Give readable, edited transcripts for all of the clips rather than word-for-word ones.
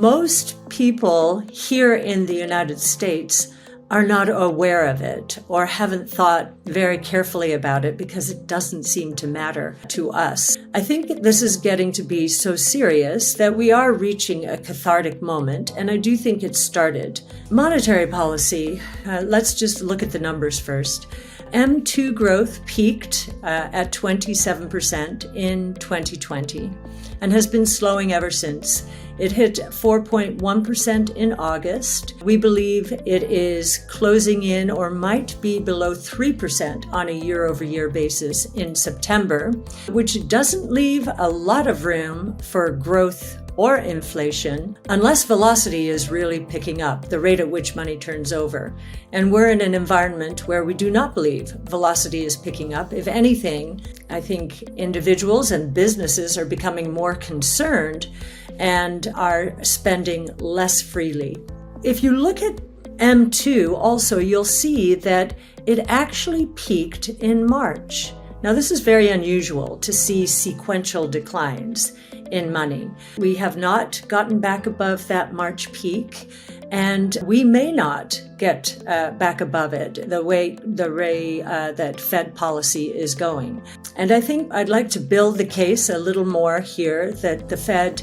most people here in the United States are not aware of it or haven't thought very carefully about it because it doesn't seem to matter to us. I think this is getting to be so serious that we are reaching a cathartic moment, and I do think it's started. Monetary policy, let's just look at the numbers first. M2 growth peaked at 27% in 2020 and has been slowing ever since. It hit 4.1% in August. We believe it is closing in or might be below 3% on a year-over-year basis in September, which doesn't leave a lot of room for growth or inflation unless velocity is really picking up, the rate at which money turns over. And we're in an environment where we do not believe velocity is picking up. If anything, I think individuals and businesses are becoming more concerned and are spending less freely. If you look at M2 also, you'll see that it actually peaked in March. Now, this is very unusual to see sequential declines in money. We have not gotten back above that March peak, and we may not get back above it the way that Fed policy is going. And I think I'd like to build the case a little more here that the Fed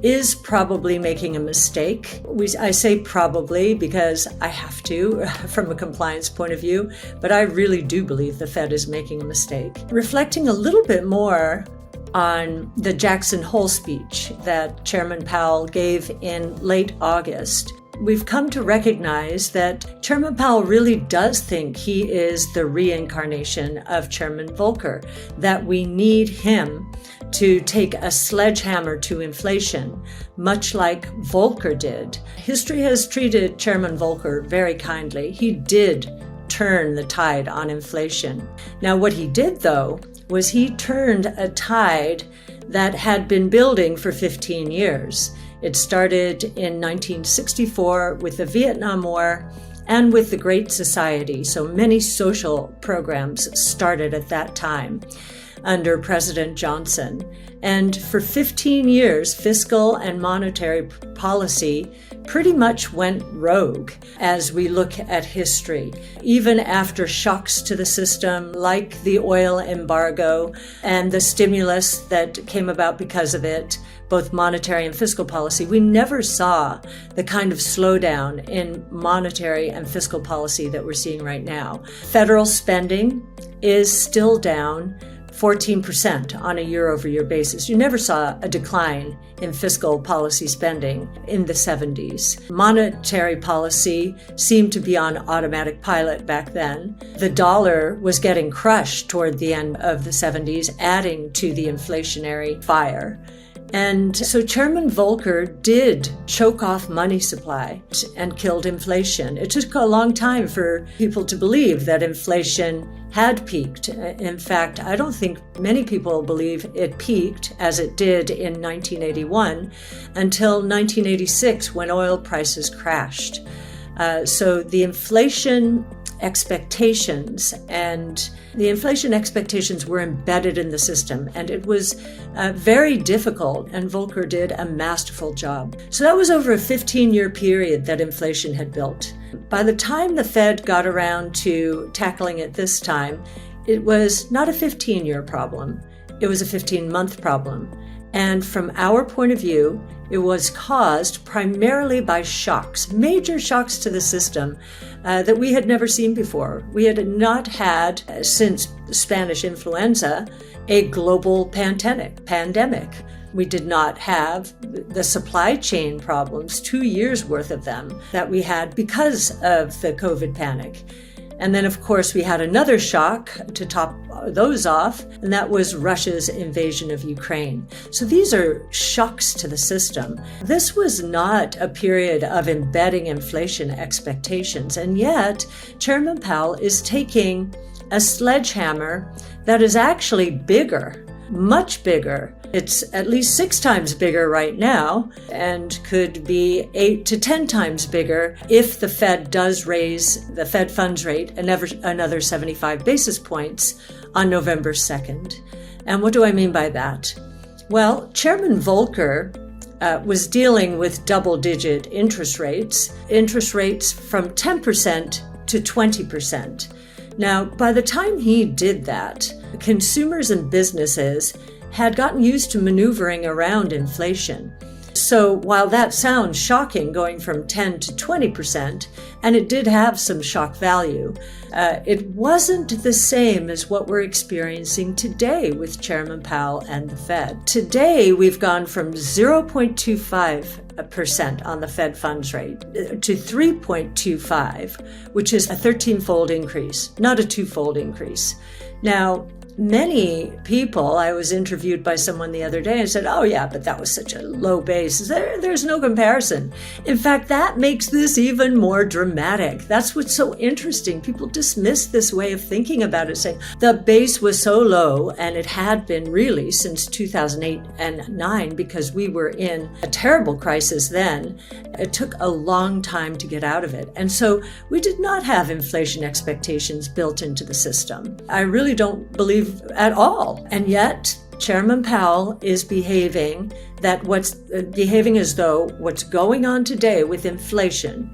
is probably making a mistake. I say probably because I have to from a compliance point of view, but I really do believe the Fed is making a mistake. Reflecting a little bit more on the Jackson Hole speech that Chairman Powell gave in late August, we've come to recognize that Chairman Powell really does think he is the reincarnation of Chairman Volcker, that we need him to take a sledgehammer to inflation, much like Volcker did. History has treated Chairman Volcker very kindly. He did turn the tide on inflation. Now, what he did, though, was he turned a tide that had been building for 15 years. It started in 1964 with the Vietnam War and with the Great Society. So many social programs started at that time under President Johnson. And for 15 years, fiscal and monetary policy pretty much went rogue as we look at history. Even after shocks to the system like the oil embargo and the stimulus that came about because of it, both monetary and fiscal policy, we never saw the kind of slowdown in monetary and fiscal policy that we're seeing right now. Federal spending is still down 14% on a year-over-year basis. You never saw a decline in fiscal policy spending in the 70s. Monetary policy seemed to be on automatic pilot back then. The dollar was getting crushed toward the end of the 70s, adding to the inflationary fire. And so Chairman Volcker did choke off money supply and killed inflation. It took a long time for people to believe that inflation had peaked. In fact, I don't think many people believe it peaked as it did in 1981 until 1986 when oil prices crashed. So the inflation expectations were embedded in the system, and it was very difficult, and Volcker did a masterful job. So that was over a 15-year period that inflation had built. By the time the Fed got around to tackling it this time, it was not a 15-year problem. It was a 15-month problem. And from our point of view, it was caused primarily by shocks, major shocks to the system that we had never seen before. We had not had, since the Spanish influenza, a global pandemic. We did not have the supply chain problems, 2 years worth of them, that we had because of the COVID panic. And then, of course, we had another shock to top those off, and that was Russia's invasion of Ukraine. So these are shocks to the system. This was not a period of embedding inflation expectations, and yet Chairman Powell is taking a sledgehammer that is actually bigger, much bigger. It's at least 6 times bigger right now and could be 8 to 10 times bigger if the Fed does raise the Fed funds rate another 75 basis points on November 2nd. And what do I mean by that? Well, Chairman Volcker was dealing with double-digit interest rates from 10% to 20%. Now, by the time he did that, consumers and businesses had gotten used to maneuvering around inflation. So while that sounds shocking, going from 10 to 20%, and it did have some shock value, it wasn't the same as what we're experiencing today with Chairman Powell and the Fed. Today, we've gone from 0.25% on the Fed funds rate to 3.25, which is a 13-fold increase, not a two-fold increase. Now, many people, I was interviewed by someone the other day and said, oh yeah, but that was such a low base. There's no comparison. In fact, that makes this even more dramatic. That's what's so interesting. People dismiss this way of thinking about it, saying the base was so low, and it had been really since 2008 and 9, because we were in a terrible crisis then. It took a long time to get out of it. And so we did not have inflation expectations built into the system. I really don't believe at all. And yet, Chairman Powell is behaving as though what's going on today with inflation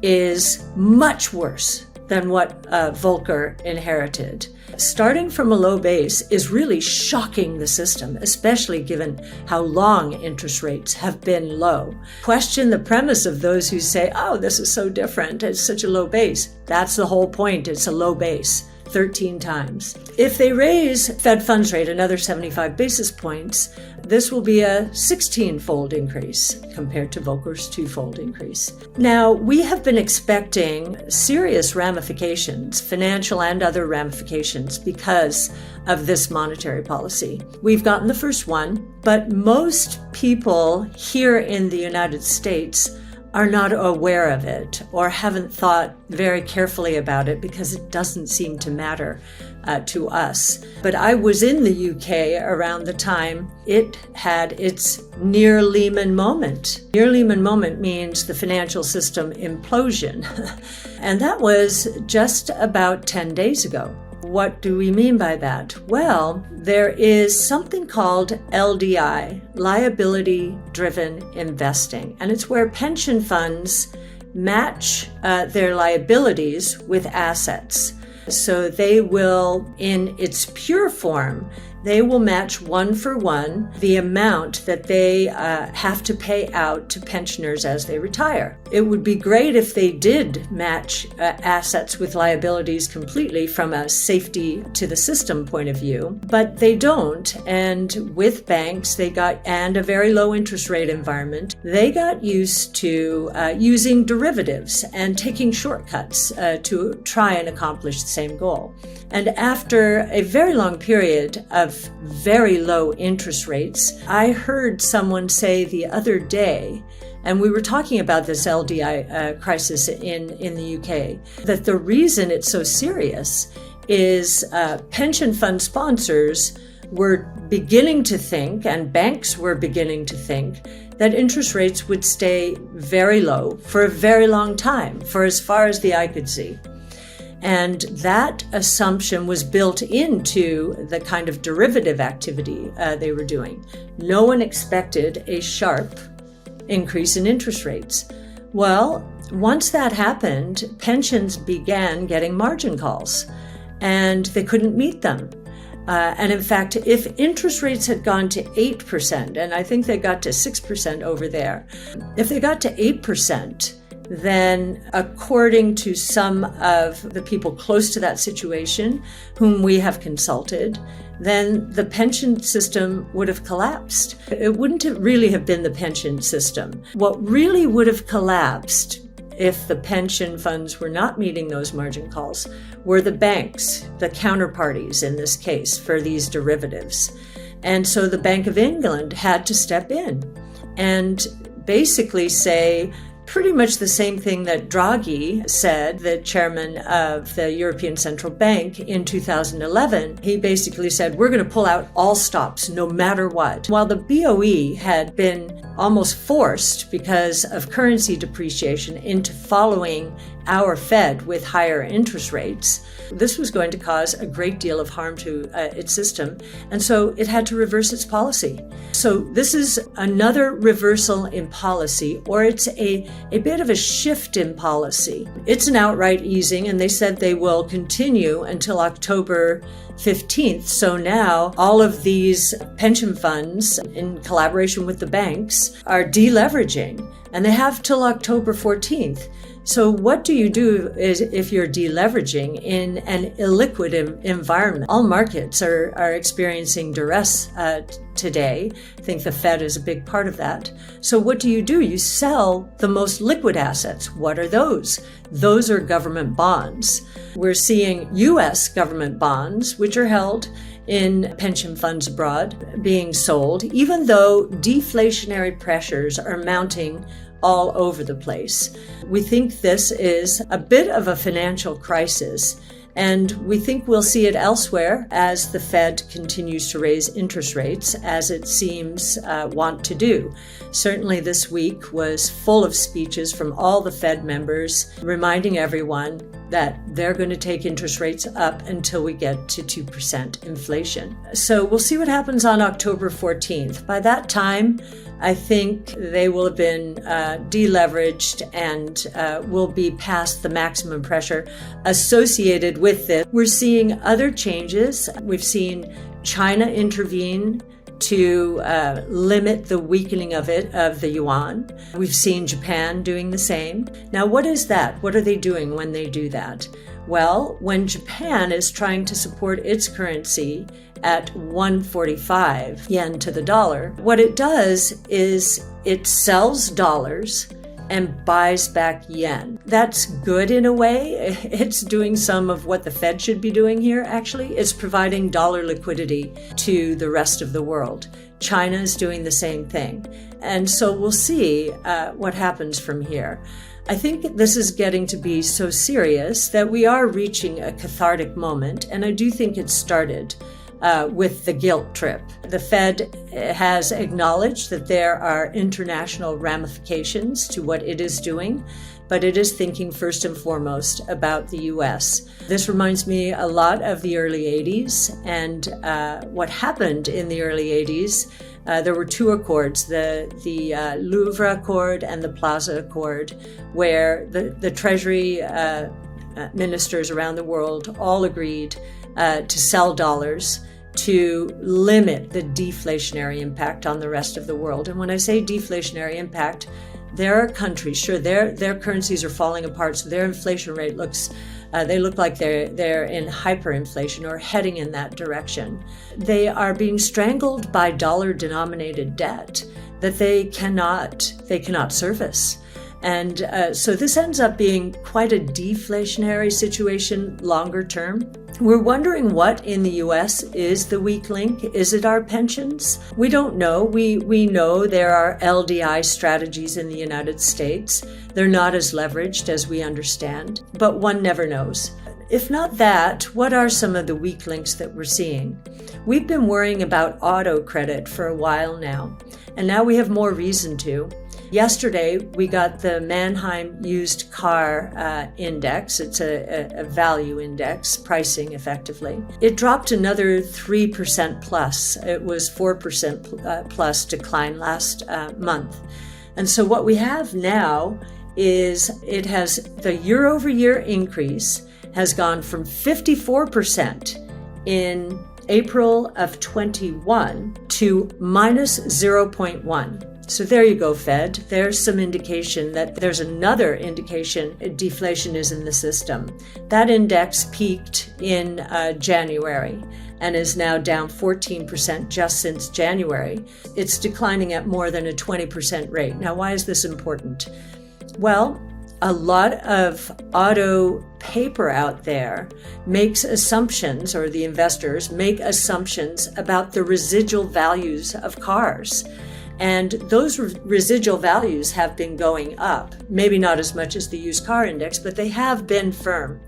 is much worse than what Volcker inherited. Starting from a low base is really shocking the system, especially given how long interest rates have been low. Question the premise of those who say, oh, this is so different, it's such a low base. That's the whole point, it's a low base. 13 times. If they raise Fed funds rate another 75 basis points, this will be a 16-fold increase compared to Volcker's 2-fold increase. Now, we have been expecting serious ramifications, financial and other ramifications, because of this monetary policy. We've gotten the first one, but most people here in the United States are not aware of it or haven't thought very carefully about it because it doesn't seem to matter to us. But I was in the UK around the time it had its near Lehman moment. Near Lehman moment means the financial system implosion. And that was just about 10 days ago. What do we mean by that? Well, there is something called LDI, liability-driven investing, and it's where pension funds match their liabilities with assets. So they will, in its pure form, they will match one for one the amount that they have to pay out to pensioners as they retire. It would be great if they did match assets with liabilities completely from a safety to the system point of view, but they don't. And with banks, and a very low interest rate environment, they got used to using derivatives and taking shortcuts to try and accomplish the same goal. And after a very long period of very low interest rates, I heard someone say the other day, and we were talking about this LDI crisis in the UK, that the reason it's so serious is pension fund sponsors were beginning to think, and banks were beginning to think, that interest rates would stay very low for a very long time, for as far as the eye could see. And that assumption was built into the kind of derivative activity they were doing. No one expected a sharp increase in interest rates. Well, once that happened, pensions began getting margin calls, and they couldn't meet them. And in fact, if interest rates had gone to 8%, and I think they got to 6% over there, if they got to 8%, then according to some of the people close to that situation whom we have consulted, then the pension system would have collapsed. It wouldn't really have been the pension system. What really would have collapsed if the pension funds were not meeting those margin calls were the banks, the counterparties in this case for these derivatives. And so the Bank of England had to step in and basically say, pretty much the same thing that Draghi said, the chairman of the European Central Bank in 2011. He basically said, we're going to pull out all stops no matter what. While the BOE had been almost forced because of currency depreciation into following our Fed with higher interest rates, this was going to cause a great deal of harm to its system, and so it had to reverse its policy. So this is another reversal in policy, or it's a bit of a shift in policy. It's an outright easing, and they said they will continue until October 15th. So now all of these pension funds, in collaboration with the banks, are deleveraging, and they have till October 14th. So what do you do if you're deleveraging in an illiquid environment? All markets are experiencing duress today. I think the Fed is a big part of that. So what do? You sell the most liquid assets. What are those? Those are government bonds. We're seeing U.S. government bonds, which are held in pension funds abroad, being sold, even though deflationary pressures are mounting all over the place. We think this is a bit of a financial crisis, and we think we'll see it elsewhere as the Fed continues to raise interest rates, as it seems want to do. Certainly this week was full of speeches from all the Fed members reminding everyone that they're going to take interest rates up until we get to 2% inflation. So we'll see what happens on October 14th. By that time, I think they will have been deleveraged and will be past the maximum pressure associated with this. We're seeing other changes. We've seen China intervene to limit the weakening of the yuan. We've seen Japan doing the same. Now, what is that? What are they doing when they do that? Well, when Japan is trying to support its currency at 145 yen to the dollar, what it does is it sells dollars and buys back yen. That's good in a way. It's doing some of what the Fed should be doing here, actually. It's providing dollar liquidity to the rest of the world. China is doing the same thing. And so we'll see what happens from here. I think this is getting to be so serious that we are reaching a cathartic moment, and I do think it started with the guilt trip. The Fed has acknowledged that there are international ramifications to what it is doing, but it is thinking first and foremost about the U.S. This reminds me a lot of the early 80s, and what happened in the early 80s. There were two accords, the Louvre Accord and the Plaza Accord, where the Treasury ministers around the world all agreed to sell dollars to limit the deflationary impact on the rest of the world. And when I say deflationary impact, there are countries, sure, their currencies are falling apart, so their inflation rate they look like they're in hyperinflation or heading in that direction. They are being strangled by dollar-denominated debt that they cannot service. And so this ends up being quite a deflationary situation longer term. We're wondering what in the U.S. is the weak link. Is it our pensions? We don't know. We know there are LDI strategies in the United States. They're not as leveraged as we understand, but one never knows. If not that, what are some of the weak links that we're seeing? We've been worrying about auto credit for a while now, and now we have more reason to. Yesterday, we got the Manheim Used Car Index. It's a value index, pricing effectively. It dropped another 3% plus. It was 4% plus decline last month. And so what we have now is the year-over-year increase has gone from 54% in April of 21 to minus 0.1. So there you go, Fed. There's some indication that there's another indication deflation is in the system. That index peaked in January and is now down 14% just since January. It's declining at more than a 20% rate. Now, why is this important? Well, a lot of auto paper out there makes assumptions, or the investors make assumptions about the residual values of cars. And those residual values have been going up, maybe not as much as the used car index, but they have been firm.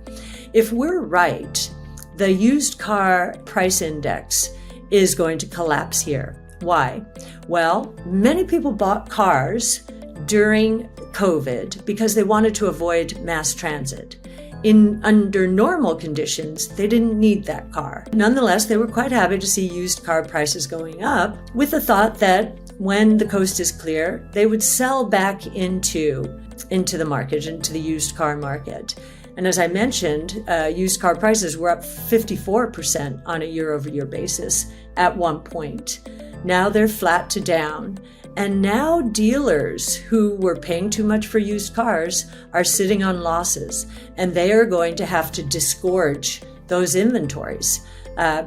If we're right, the used car price index is going to collapse here. Why? Well, many people bought cars during COVID because they wanted to avoid mass transit. Under normal conditions, they didn't need that car. Nonetheless, they were quite happy to see used car prices going up with the thought that when the coast is clear, they would sell back into the market, into the used car market. And as I mentioned, used car prices were up 54% on a year-over-year basis at one point. Now they're flat to down. And now dealers who were paying too much for used cars are sitting on losses, and they are going to have to disgorge those inventories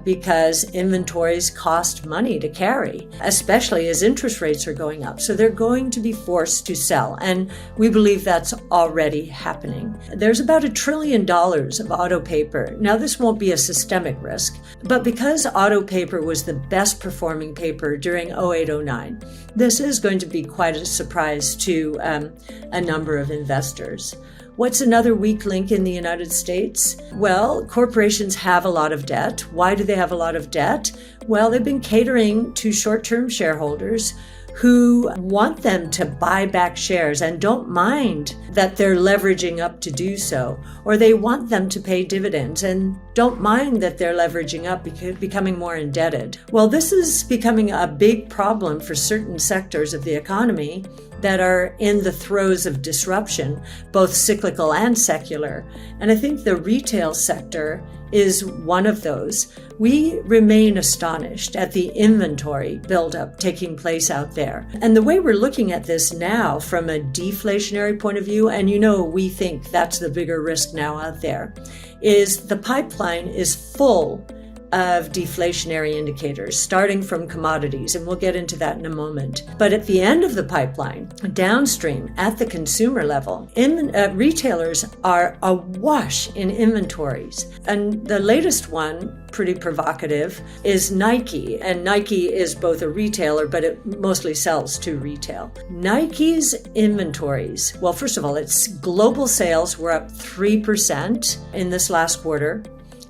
because inventories cost money to carry, especially as interest rates are going up. So they're going to be forced to sell, and we believe that's already happening. There's about $1 trillion of auto paper. Now, this won't be a systemic risk, but because auto paper was the best performing paper during 08-09, this is going to be quite a surprise to a number of investors. What's another weak link in the United States? Well, corporations have a lot of debt. Why do they have a lot of debt? Well, they've been catering to short-term shareholders who want them to buy back shares and don't mind that they're leveraging up to do so, or they want them to pay dividends and don't mind that they're leveraging up, becoming more indebted. Well, this is becoming a big problem for certain sectors of the economy that are in the throes of disruption, both cyclical and secular. And I think the retail sector is one of those. We remain astonished at the inventory buildup taking place out there. And the way we're looking at this now from a deflationary point of view, and we think that's the bigger risk now out there, is the pipeline is full of deflationary indicators, starting from commodities, and we'll get into that in a moment. But at the end of the pipeline, downstream, at the consumer level, retailers are awash in inventories. And the latest one, pretty provocative, is Nike. And Nike is both a retailer, but it mostly sells to retail. Nike's inventories, well, first of all, its global sales were up 3% in this last quarter.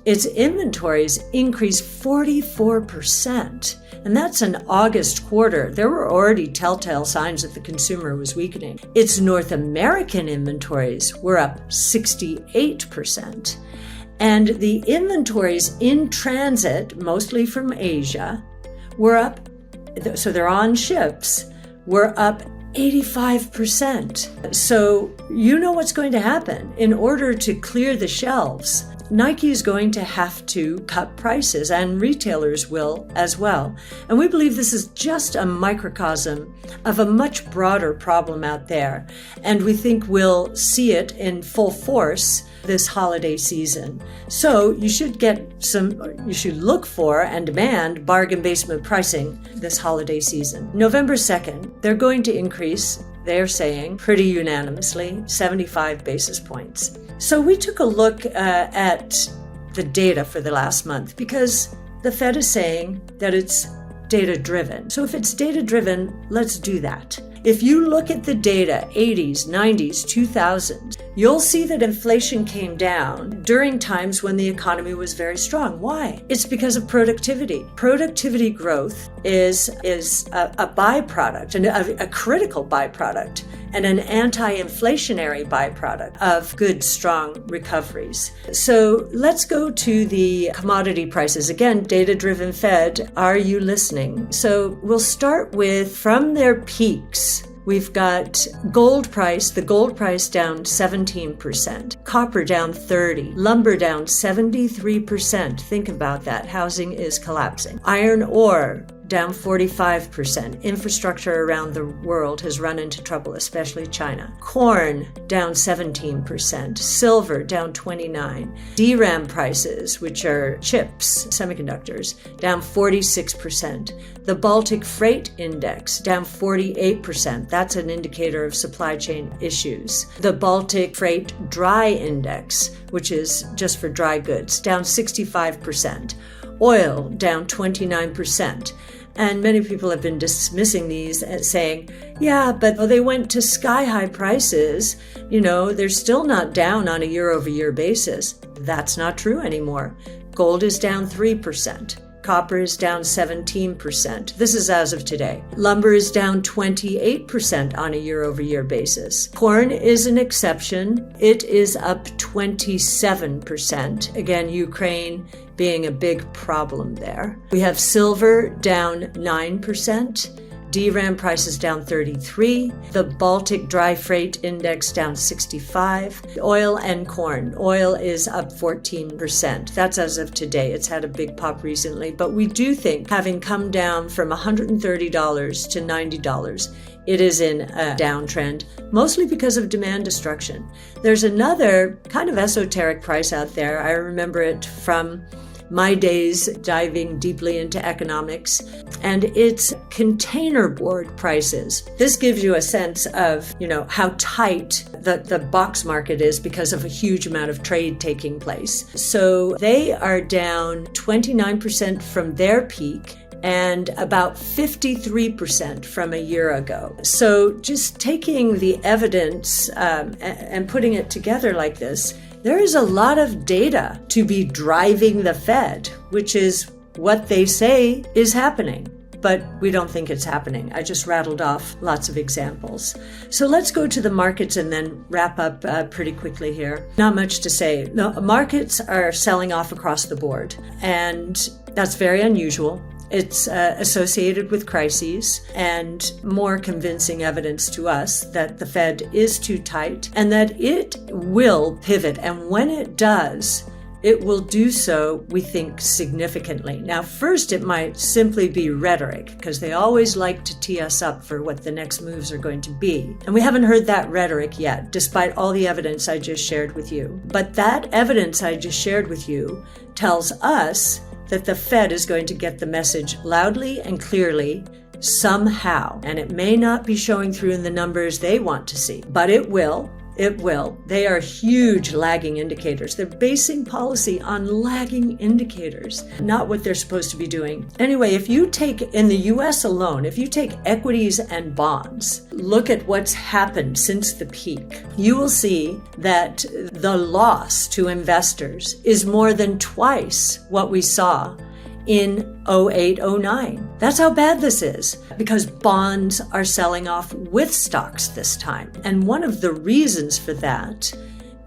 Its inventories increased 44%, and that's an August quarter. There were already telltale signs that the consumer was weakening. Its North American inventories were up 68%, and the inventories in transit, mostly from Asia, were up, so they're on ships, were up 85%. So you know what's going to happen. In order to clear the shelves, Nike is going to have to cut prices, and retailers will as well. And we believe this is just a microcosm of a much broader problem out there. And we think we'll see it in full force this holiday season. So you should look for and demand bargain basement pricing this holiday season. November 2nd, they're going to increase, they're saying, pretty unanimously, 75 basis points. So we took a look at the data for the last month because the Fed is saying that it's data-driven. So if it's data-driven, let's do that. If you look at the data, 80s, 90s, 2000s, you'll see that inflation came down during times when the economy was very strong. Why? It's because of productivity. Productivity growth is a byproduct, and a critical byproduct, and an anti-inflationary byproduct of good, strong recoveries. So let's go to the commodity prices. Again, data-driven Fed, are you listening? So we'll start with from their peaks. We've got the gold price down 17%, copper down 30%, lumber down 73%. Think about that. Housing is collapsing. Iron ore down 45%. Infrastructure around the world has run into trouble, especially China. Corn down 17%. Silver down 29%. DRAM prices, which are chips, semiconductors, down 46%. The Baltic Freight Index down 48%. That's an indicator of supply chain issues. The Baltic Freight Dry Index, which is just for dry goods, down 65%. Oil down 29%. And many people have been dismissing these and saying, yeah, but they went to sky-high prices. They're still not down on a year-over-year basis. That's not true anymore. Gold is down 3%. Copper is down 17%. This is as of today. Lumber is down 28% on a year-over-year basis. Corn is an exception. It is up 27%. Again, Ukraine being a big problem there. We have silver down 9%. DRAM prices down 33, the Baltic Dry Freight Index down 65, oil and corn. Oil is up 14%. That's as of today. It's had a big pop recently, but we do think, having come down from $130 to $90, it is in a downtrend, mostly because of demand destruction. There's another kind of esoteric price out there. I remember it from my days diving deeply into economics, and it's container board prices. This gives you a sense of, how tight the box market is because of a huge amount of trade taking place. So they are down 29% from their peak and about 53% from a year ago. So just taking the evidence and putting it together like this, there is a lot of data to be driving the Fed, which is what they say is happening. But we don't think it's happening. I just rattled off lots of examples. So let's go to the markets and then wrap up pretty quickly here. Not much to say. The markets are selling off across the board, and that's very unusual. It's associated with crises and more convincing evidence to us that the Fed is too tight and that it will pivot. And when it does, it will do so, we think, significantly. Now, first, it might simply be rhetoric, because they always like to tee us up for what the next moves are going to be. And we haven't heard that rhetoric yet, despite all the evidence I just shared with you. But that evidence I just shared with you tells us that the Fed is going to get the message loudly and clearly somehow. And it may not be showing through in the numbers they want to see, but it will. It will. They are huge lagging indicators. They're basing policy on lagging indicators, not what they're supposed to be doing. Anyway, if you take, in the US alone, if you take equities and bonds, look at what's happened since the peak, you will see that the loss to investors is more than twice what we saw in 08-09. That's how bad this is, because bonds are selling off with stocks this time. And one of the reasons for that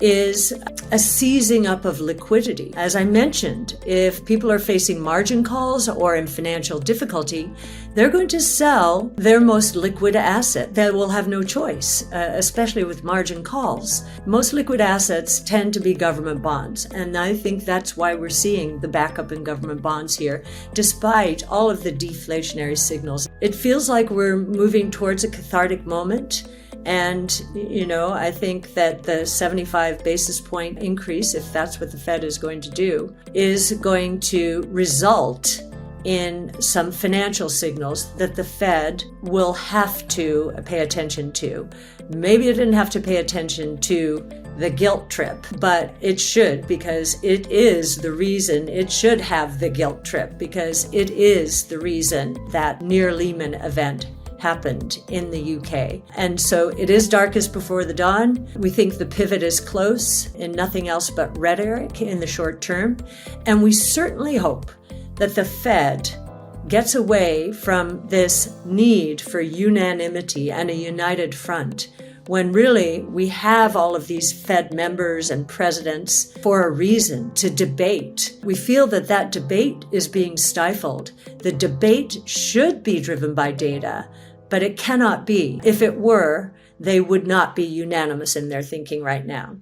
is a seizing up of liquidity. As I mentioned, if people are facing margin calls or in financial difficulty, they're going to sell their most liquid asset. They will have no choice, especially with margin calls. Most liquid assets tend to be government bonds, and I think that's why we're seeing the backup in government bonds here, despite all of the deflationary signals. It feels like we're moving towards a cathartic moment. And, I think that the 75 basis point increase, if that's what the Fed is going to do, is going to result in some financial signals that the Fed will have to pay attention to. Maybe it didn't have to pay attention to the guilt trip, but it should, because it is the reason it should have the guilt trip, because it is the reason that near Lehman event happened in the UK. And so it is darkest before the dawn. We think the pivot is close and nothing else but rhetoric in the short term. And we certainly hope that the Fed gets away from this need for unanimity and a united front, when really we have all of these Fed members and presidents for a reason to debate. We feel that that debate is being stifled. The debate should be driven by data, but it cannot be. If it were, they would not be unanimous in their thinking right now.